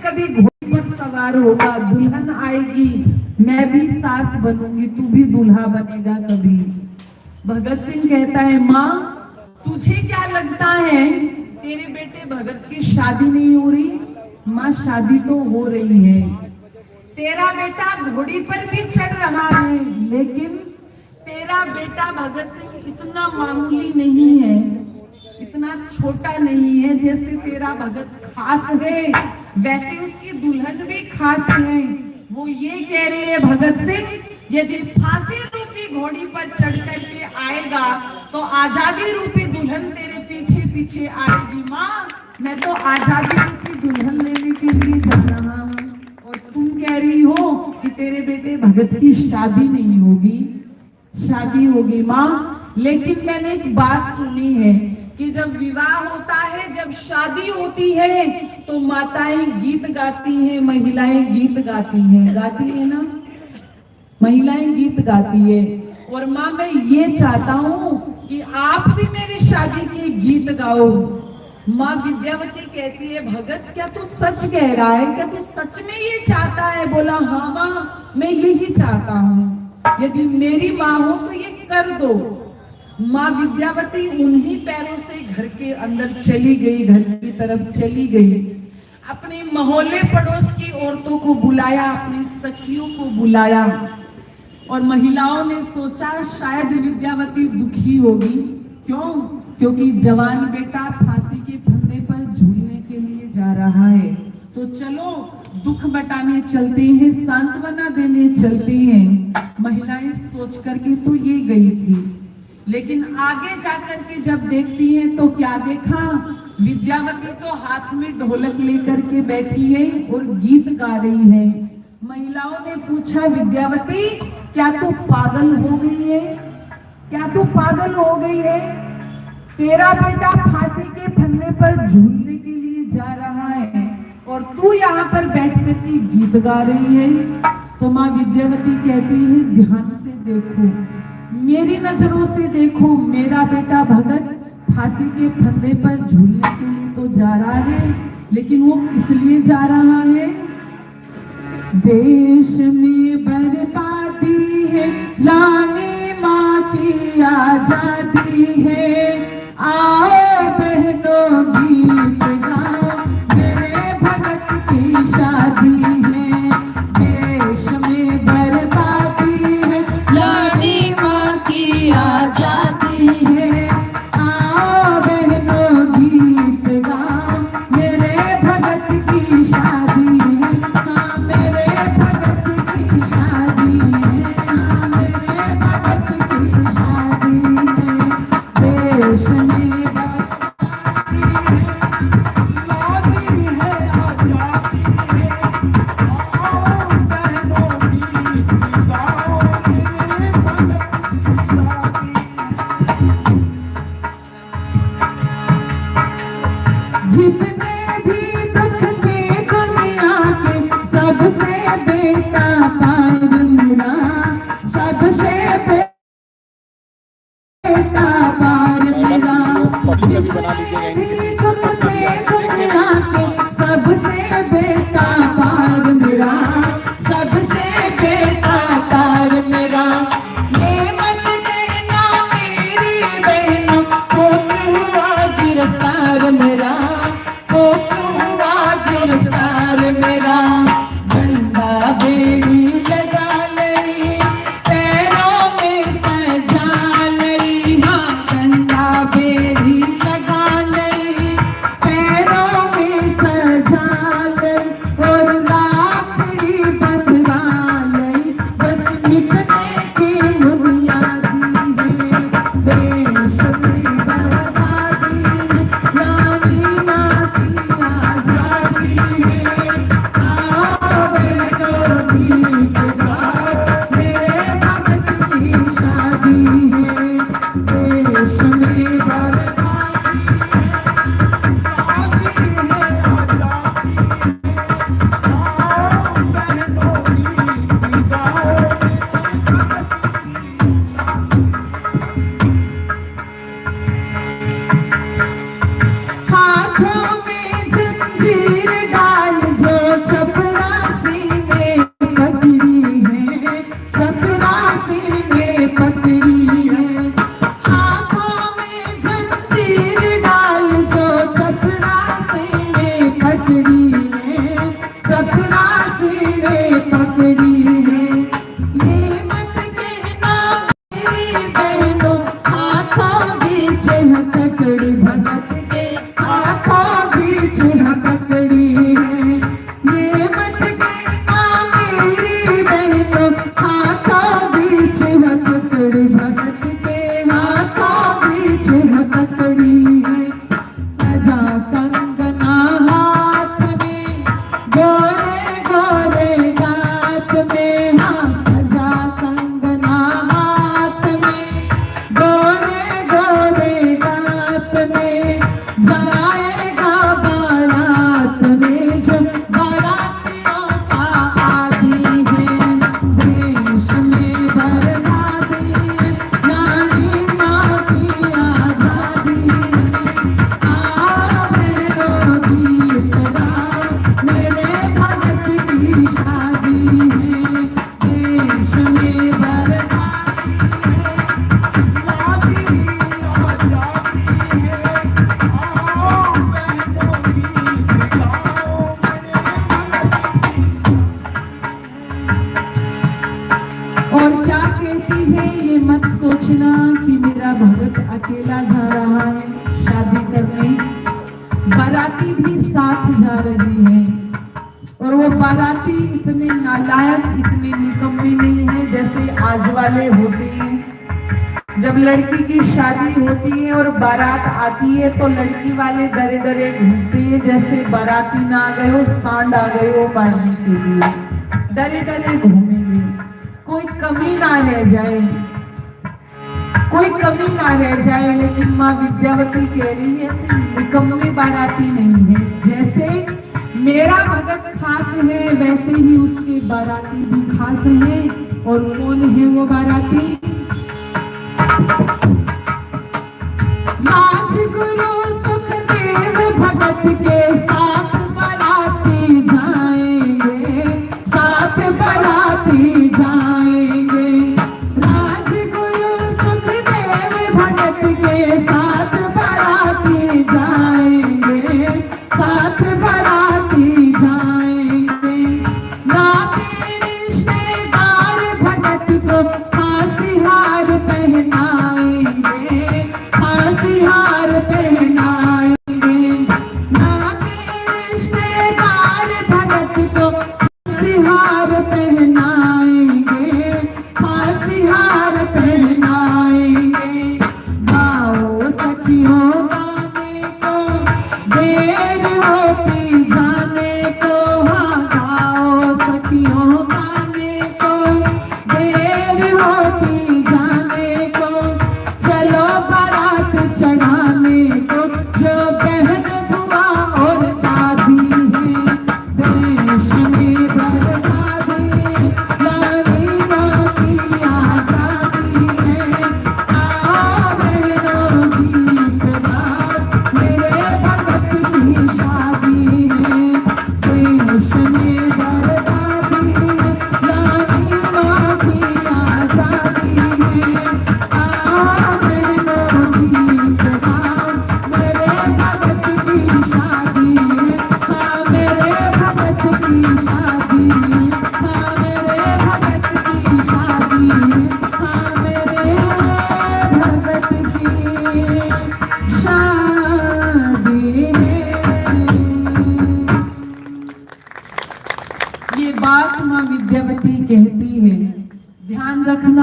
कभी घोड़ी पर सवार होगा, दुल्हन आएगी, मैं भी सास बनूंगी, तू भी दूल्हा बनेगा कभी। भगत सिंह कहता है, माँ तुझे क्या लगता है तेरे बेटे भगत की शादी नहीं हो रही? माँ शादी तो हो रही है, तेरा बेटा घोड़ी पर भी चढ़ रहा है, लेकिन तेरा बेटा भगत सिंह इतना मामूली नहीं है, इतना छोटा नहीं है। जैसे तेरा भगत खास है, वैसे उसकी दुल्हन भी खास है। वो ये कह रही है, भगत सिंह यदि फांसी रूपी घोड़ी पर चढ़ करके आएगा तो आजादी रूपी दुल्हन तेरे पीछे पीछे आएगी। माँ मैं तो आजादी रूपी दुल्हन लेने के लिए जा रहा हूँ, और तुम कह रही हो कि तेरे बेटे भगत की शादी नहीं होगी। शादी होगी माँ, लेकिन मैंने एक बात सुनी है कि जब विवाह होता है, जब शादी होती है, तो माताएं गीत गाती हैं, महिलाएं गीत गाती हैं, गाती है ना, महिलाएं गीत गाती है। और माँ मैं ये चाहता हूँ कि आप भी मेरी शादी के गीत गाओ। माँ विद्यावती कहती है, भगत क्या तू सच कह रहा है? क्या तू सच में ये चाहता है? बोला, हाँ माँ मैं यही चाहता हूँ, यदि मेरी माँ हो तो ये कर दो। माँ विद्यावती उन्हीं पैरों से घर के अंदर चली गई, घर की तरफ चली गई, अपने मोहल्ले पड़ोस की औरतों को बुलाया, अपनी सखियों को बुलाया, और महिलाओं ने सोचा शायद विद्यावती दुखी होगी। क्यों? क्योंकि जवान बेटा फांसी के फंदे पर झूलने के लिए जा रहा है, तो चलो दुख बटाने चलते हैं, सांत्वना देने चलते हैं। महिलाएं सोच करके तो ये गई थी, लेकिन आगे जाकर के जब देखती हैं तो क्या देखा? विद्यावती तो हाथ में ढोलक लेकर के बैठी है और गीत गा रही है। महिलाओं ने पूछा, विद्यावती क्या तू पागल हो गई है? क्या तू पागल हो गई है? तेरा बेटा फांसी के फंदे पर झूलने के लिए जा रहा है और तू यहाँ पर बैठ कर के गीत गा रही है। तो माँ विद्यावती कहती है, ध्यान से देखो, मेरी नजरों से देखो, मेरा बेटा भगत फांसी के फंदे पर झूलने के लिए तो जा रहा है, लेकिन वो किस लिए जा रहा है? देश में बर्बादी है, लाने माँ की आजादी है, आओ बहनों गीत गाओ, मेरे भगत की शादी है। देश में बर्बादी है, लाने माँ की आजादी है, आओ बहनों गीत गाओ, मेरे भगत की शादी है। हाँ मेरे भगत की शादी है, हाँ मेरे भगत की शादी है। गोरे गोरे गात में हाँ सजा कंगना हाथ में, गोरे गोरे गात में जाएगा बारात में, जो बारातियों का आदि है। देश में बर्बादी है, नारी माँ की आजादी है। आ बहनों गीत गाओ, मेरे भगत की शादी है। देश में बर्बादी और क्या कहती है ये मत सोचना कि मेरा भगत अकेला जा रहा है शादी करने, बाराती भी साथ जा रही है। और वो बाराती इतने नालायक, इतने निकम्मे नहीं है जैसे आज वाले होते हैं। जब लड़की की शादी होती है और बारात आती है तो लड़की वाले डरे डरे घूमते हैं जैसे बाराती ना आ गए हो, सांड आ गए हो मारने के लिए, डरे डरे घूमेंगे। कोई कमी ना रह जाए, कोई कमी ना रह जाए। लेकिन माँ विद्यावती कह रही है ऐसे निकम्मे बाराती नहीं है। जैसे मेरा भगत खास है वैसे ही उसके बाराती भी खास है। और कौन है वो बाराती? राजगुरु सुखदेव भगत के साथ बाराती जाएंगे, साथ बाराती जाएंगे। राजगुरु सुखदेव भगत के साथ बाराती जाएंगे, साथ बाराती जाएंगे। नाते रिश्तेदार भगत को फांसी हार पहनाएंगे, फांसी हार पहनाएंगे। नाते रिश्तेदार भगत को फांसी हार पहनाएंगे, फांसी हार पहनाएंगे। गाओ सखियों गाने को, देर होती जाने को। हाँ गाओ सखियों गाने को, देर होती जाने को। चलो बारात चढ़ाने को, जो बहन बुआ और दादी है। देश में बर्बादी है, नारी माँ की आजादी है। आओ बहनों गीत गाओ, मेरे भगत की शादी है। देश में बर्बादी है, नारी माँ की आजादी है। आओ बहनों गीत गाओ, मेरे भगत की शादी है। हाँ मेरे भगत की शादी है, हाँ मेरे भगत की शादी है, हाँ मेरे भगत की शादी है। ये बात माँ विद्यावती कहती है, ध्यान रखना।